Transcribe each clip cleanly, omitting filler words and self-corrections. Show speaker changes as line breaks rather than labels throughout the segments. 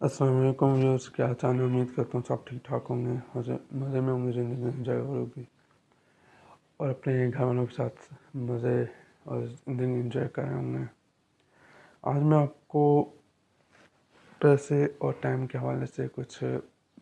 अस्सलाम वालेकुम व्यूअर्स, क्या हाल चाल है। उम्मीद करता हूँ सब ठीक ठाक होंगे, मज़े में होंगे, ज़िंदगी में एंजॉय करोगे और अपने घर वालों के साथ मज़े और ज़िंदगी एंजॉय कर रहे होंगे। आज मैं आपको पैसे और टाइम के हवाले से कुछ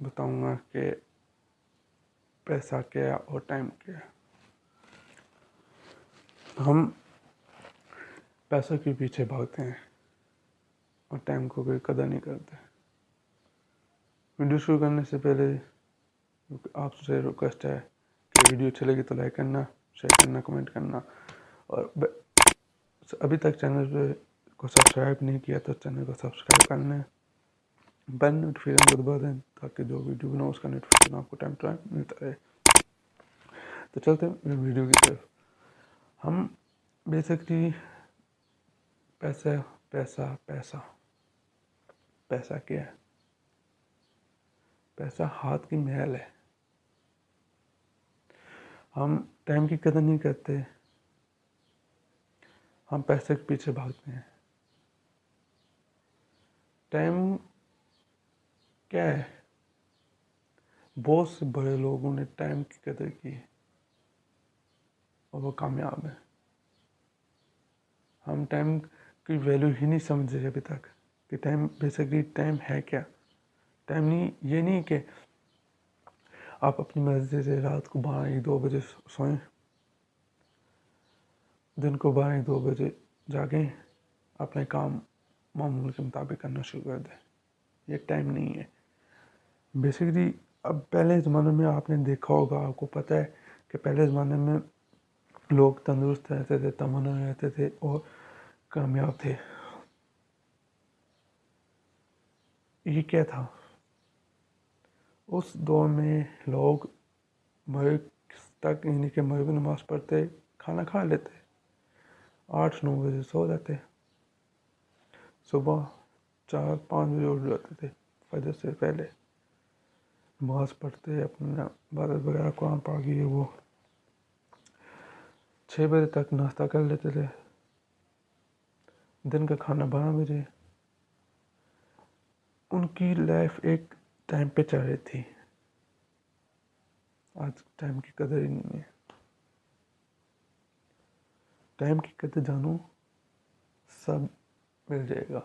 बताऊंगा कि पैसा क्या है और टाइम क्या है। हम पैसों के पीछे भागते हैं और टाइम को कोई कदर नहीं करते। वीडियो शुरू करने से पहले आपसे रिक्वेस्ट है कि वीडियो अच्छी लगी तो लाइक करना, शेयर करना, कमेंट करना और अभी तक चैनल पे को सब्सक्राइब नहीं किया तो चैनल को सब्सक्राइब कर लें, बेल नोटिफिकेशन को दबा दें ताकि जो वीडियो बनाओ उसका नोटिफिकेशन आपको टाइम टू टाइम मिलता रहे। तो चलते हैं वीडियो की तरफ। हम बेसिकली पैसा पैसा पैसा पैसा क्या है? पैसा हाथ की मैल है। हम टाइम की कदर नहीं करते, हम पैसे के पीछे भागते हैं। टाइम क्या है? बहुत से बड़े लोगों ने टाइम की कदर की और वो कामयाब है। हम टाइम की वैल्यू ही नहीं समझे अभी तक कि टाइम बेसिकली टाइम है क्या। टाइम नहीं, ये नहीं कि आप अपनी मर्जी से रात को 12-1-2 बजे सोएं, दिन को 12-1-2 बजे जागें, अपने काम मामूल के मुताबिक करना शुरू कर दें। ये टाइम नहीं है बेसिकली। अब पहले ज़माने में आपने देखा होगा, आपको पता है कि पहले ज़माने में लोग तंदुरुस्त रहते थे, तमन्ना रहते थे और कामयाब थे। ये क्या था? उस दौर में लोग मगरिब तक यानी कि मगरिब नमाज़ पढ़ते, खाना खा लेते, 8-9 बजे सो जाते, सुबह 4-5 बजे उठ जाते थे, फजर से पहले नमाज़ पढ़ते, अपना इबादत वगैरह कुरान पढ़ के वो 6 बजे तक नाश्ता कर लेते थे, दिन का खाना 12 बजे। उनकी लाइफ एक टाइम पे चल रही थी। आज टाइम की कदर ही नहीं है। टाइम की कदर जानो, सब मिल जाएगा।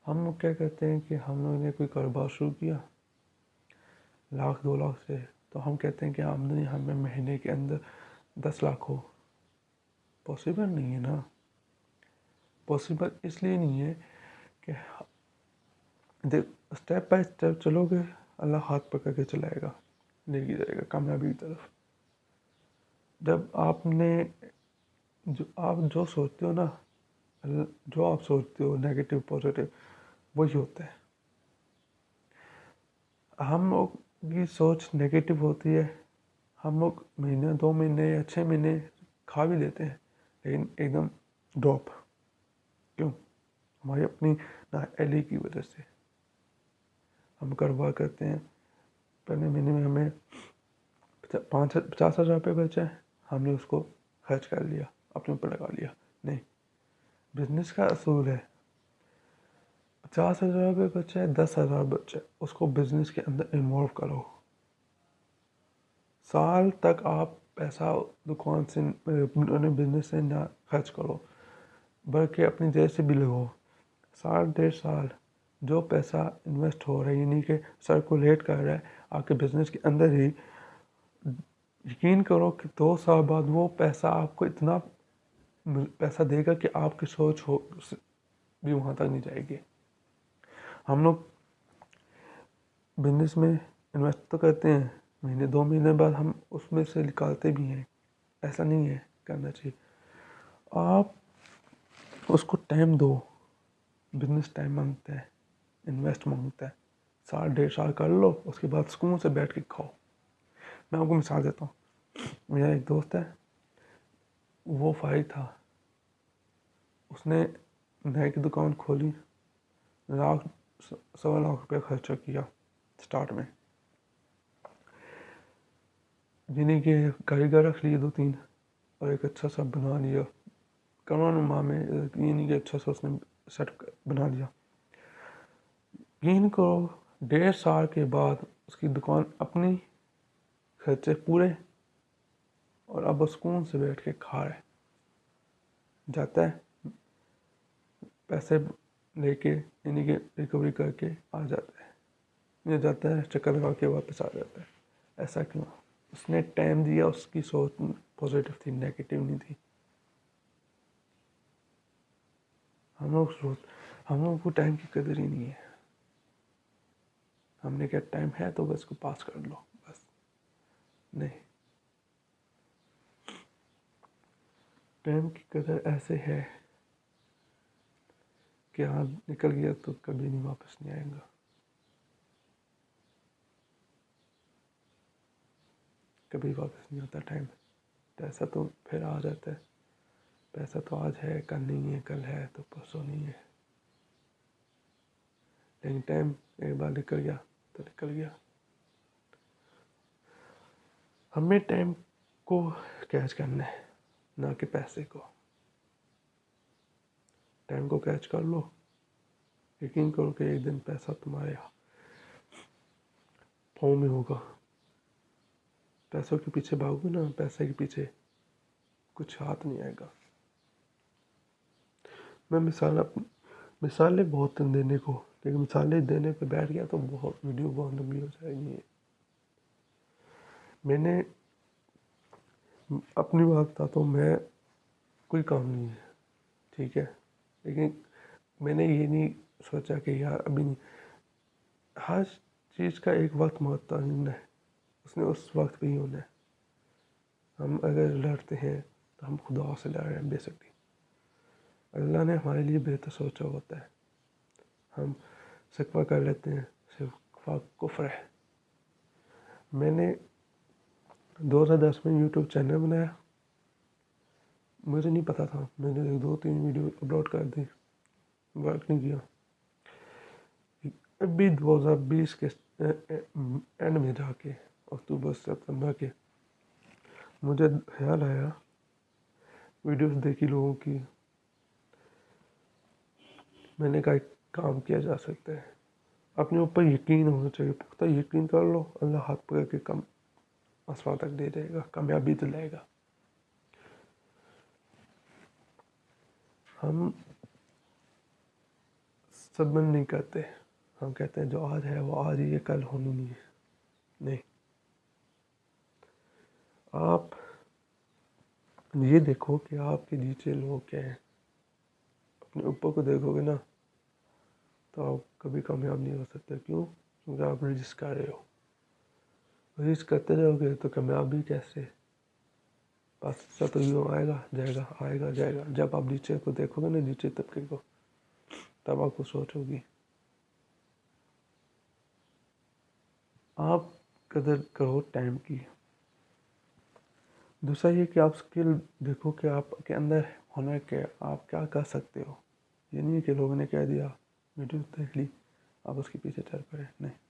हम लोग क्या करते हैं कि हम लोग ने कोई कारोबार शुरू किया 1-2 लाख से, तो हम कहते हैं कि आमदनी हमें महीने के अंदर 10 लाख हो। पॉसिबल नहीं है ना। पॉसिबल इसलिए नहीं है कि स्टेप बाय स्टेप चलोगे, अल्लाह हाथ पकड़ के चलाएगा, लेके जाएगा कामयाबी की तरफ। जब आपने आप जो सोचते हो ना, जो आप सोचते हो नेगेटिव पॉजिटिव वही होता है। हम लोग की सोच नेगेटिव होती है, हम लोग महीने 2 महीने या 6 महीने खा भी लेते हैं, लेकिन एकदम ड्रॉप। क्यों? हमारी अपनी नाअहली की वजह से। हम कारोबार करते हैं, पहले महीने में हमें 50,000 रुपये बचा है, हमने उसको खर्च कर लिया, अपने ऊपर लगा लिया। नहीं, बिजनेस का असूल है 50,000 रुपये बचा है, 10,000 बचा है, उसको बिजनेस के अंदर इन्वॉल्व करो। साल तक आप पैसा दुकान से बिजनेस से ना खर्च करो, बल्कि अपनी जेब से भी लगाओ। 1.5 साल जो पैसा इन्वेस्ट हो रहा है, यानी कि सर्कुलेट कर रहा है आपके बिजनेस के अंदर ही, यकीन करो कि 2 साल बाद वो पैसा आपको इतना पैसा देगा कि आपकी सोच हो भी वहाँ तक नहीं जाएगी। हम लोग बिजनेस में इन्वेस्ट तो करते हैं, महीने 2 महीने बाद हम उसमें से निकालते भी हैं। ऐसा नहीं है करना चाहिए। आप उसको टाइम दो। बिजनेस टाइम मांगता है, इन्वेस्ट मांगता है। 1.5 साल कर लो, उसके बाद सुकून से बैठ के खाओ। मैं आपको मिसाल देता हूँ। मेरा एक दोस्त है, वो फारिग था, उसने नए की दुकान खोली, 1.25 लाख रुपये खर्चा किया स्टार्ट में, जिन्हें कि कारीगर रख लिए 2-3 और एक अच्छा सा बना लिया। करोड़ माह में ये नहीं कि अच्छा सा उसने सेट बना लिया। یقین کرو 1.5 سال کے بعد اس کی دکان اپنی خرچے پورے اور اب وہ سکون سے بیٹھ کے کھا رہے. جاتا ہے پیسے لے کے یعنی کہ ریکوری کر کے آ جاتا ہے، یہ جاتا ہے چکر لگا کے واپس آ جاتا ہے. ایسا کیوں؟ اس نے ٹائم دیا، اس کی سوچ پازیٹیو تھی، نیگیٹیو نہیں تھی. ہم لوگوں کو ٹائم کی قدر ہی نہیں ہے. ہم نے کیا ٹائم ہے تو بس کو پاس کر لو، بس نہیں. ٹائم کی قدر ایسے ہے کہ آج نکل گیا تو کبھی نہیں واپس نہیں آئے گا. کبھی واپس نہیں آتا ٹائم. پیسہ تو پھر آ جاتا ہے، پیسہ تو آج ہے کل نہیں ہے، کل ہے تو پرسوں نہیں ہے. لیکن ٹائم ایک بار نکل گیا تو نکل گیا. ہمیں ٹائم کو کیچ کرنا ہے، نہ کہ پیسے کو. ٹائم کو کیچ کر لو، یقین کرو کہ ایک دن پیسہ تمہارے پاؤں میں ہوگا. پیسوں کے پیچھے بھاگو نا، پیسے کے پیچھے کچھ ہاتھ نہیں آئے گا. میں مثالیں بہت ہیں دینے کو، لیکن مثالیں دینے پہ بیٹھ گیا تو بہت ویڈیو بہت لمبی ہو جائے گی. میں نے اپنی بات بتاتا ہوں، میں کوئی کام نہیں ہے ٹھیک ہے، لیکن میں نے یہ نہیں سوچا کہ یار ابھی نہیں. ہر چیز کا ایک وقت متعین ہے، اس نے اس وقت پہ ہی ہونا ہے. ہم اگر لڑتے ہیں تو ہم خدا سے لڑ رہے ہیں بیسکلی. اللہ نے ہمارے لیے بہتر سوچا ہوتا ہے. ہم شکوہ کر لیتے ہیں، شکوہ کفر ہے. میں نے 2010 میں یوٹیوب چینل بنایا. مجھے نہیں پتا تھا، میں نے 2-3 ویڈیو اپلوڈ کر دی، ورک نہیں کیا. ابھی 2020 کے اینڈ میں جا کے اکتوبر سپتمبر کے مجھے خیال آیا، ویڈیوز دیکھی لوگوں کی. میں نے کہا ایک کام کیا جا سکتا ہے. اپنے اوپر یقین ہونا چاہیے، پختہ یقین کر لو، اللہ ہاتھ پکڑ کے کم آسمان تک دے دے گا، کامیابی دلائے گا. ہم صبر نہیں کرتے، ہم کہتے ہیں جو آج ہے وہ آج ہی ہے، کل ہونی نہیں ہے. نہیں، آپ یہ دیکھو کہ آپ کے نیچے لوگ کیا ہیں. اپنے اوپر کو دیکھو گے نا تو آپ کبھی کامیاب نہیں ہو سکتے. کیوں؟ کیونکہ آپ رجسٹ کر رہے ہو. رجسٹ کرتے جاؤ گے تو کامیابی کیسے؟ بس تو یوں آئے گا جائے گا، آئے گا جائے گا. جب آپ نیچے کو دیکھو گے نا، نیچے طبقے کو، تب آپ کو سوچ ہوگی. آپ قدر کرو ٹائم کی. دوسرا یہ کہ آپ اسکل دیکھو کہ آپ کے اندر ہنر کیا، آپ کیا کر سکتے ہو. یہ نہیں کہ لوگوں نے کہہ دیا، ویڈیو دیکھ لی، آپ اس کے پیچھے چل پڑے. نہیں،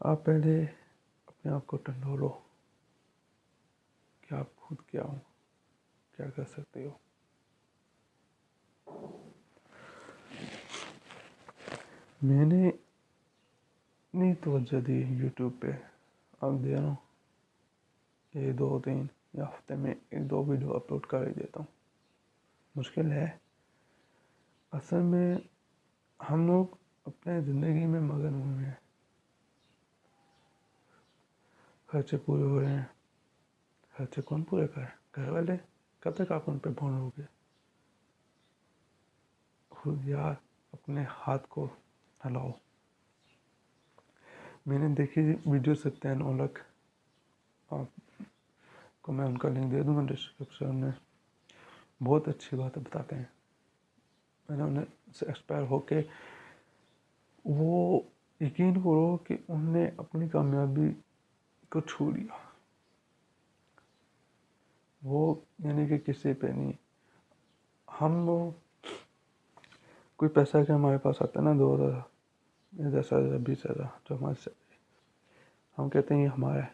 آپ پہلے اپنے آپ کو ٹنڈولو کہ آپ خود کیا ہو، کیا کر سکتے ہو. میں نے نہیں توجہ دی یوٹیوب پہ، اب دے رہا ہوں. یہ 2-3 یا ہفتے میں 1-2 ویڈیو اپلوڈ کر ہی دیتا ہوں. مشکل ہے اصل میں. ہم لوگ اپنے زندگی میں مگن ہوئے ہیں، خرچے پورے ہو رہے ہیں. خرچے کون پورے کر؟ گھر والے. کب تک آپ ان پہ بھونو گے؟ خود یار اپنے ہاتھ کو ہلاؤ. میں نے دیکھی ویڈیو 9 لکھ، آپ کو میں ان کا لنک دے دوں گا ڈسکرپشن میں. بہت اچھی باتیں بتاتے ہیں. میں نے انہیں سے ایکسپائر ہو کے، وہ یقین کرو کہ ان نے اپنی کامیابی کو چھو لیا. وہ یعنی کہ کسی پہ نہیں. ہم لوگ کوئی پیسہ کہ ہمارے پاس آتا ہے نا، 2,000 یا 10,000 20,000 جو ہمارے سے، ہم کہتے ہیں یہ ہمارا ہے.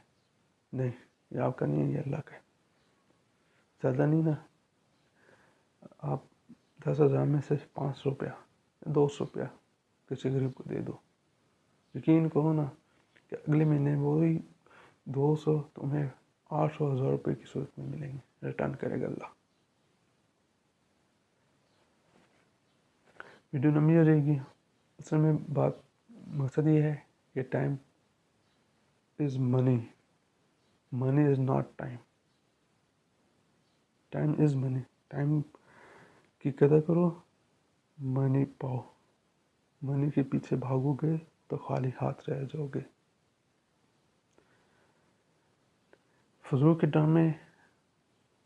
نہیں، یہ آپ کا نہیں ہے، یہ اللہ کا ہے. زیادہ نہیں نا. آپ 10,000 میں سے 500 روپیہ 200 روپیہ किसी गरीब को दे दो। यकीन करो ना कि अगले महीने वही 200 तुम्हें 800-1000 रुपये की सूरत में मिलेंगे, रिटर्न करेगा अल्लाह। वीडियो लंबी हो जाएगी। असल में बात मकसद ये है कि time is money, money is not time, time is money. Time की कदर करो, मनी पाओ। मनी के पीछे भागोगे तो खाली हाथ रह जाओगे। फजूल के ड्रामे,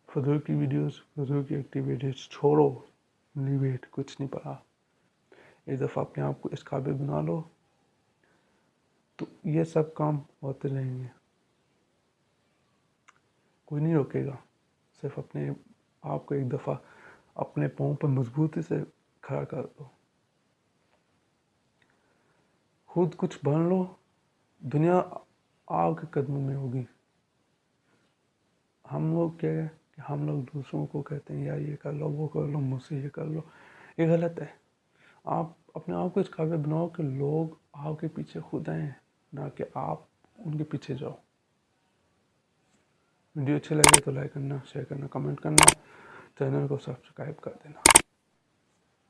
फजूल की वीडियोस, फजूल की एक्टिविटीज छोड़ो, लीव इट, कुछ नहीं पड़ा। एक दफ़ा अपने आप को इस काबिल बना लो तो ये सब काम होते रहेंगे, कोई नहीं रोकेगा। सिर्फ अपने आप को एक दफ़ा अपने पाँव पर मजबूती से खड़ा कर दो, खुद कुछ बन लो, दुनिया आपके कदमों में होगी। हम लोग क्या है कि हम लोग दूसरों को कहते हैं यार ये कर लो, वो कर लो, मुझसे ये कर लो, ये गलत है। आप अपने आप को इस काबिल बनाओ कि लोग आपके पीछे खुद आएँ, ना कि आप उनके पीछे जाओ। वीडियो अच्छी लगे तो लाइक करना, शेयर करना, कमेंट करना, चैनल को सब्सक्राइब कर देना।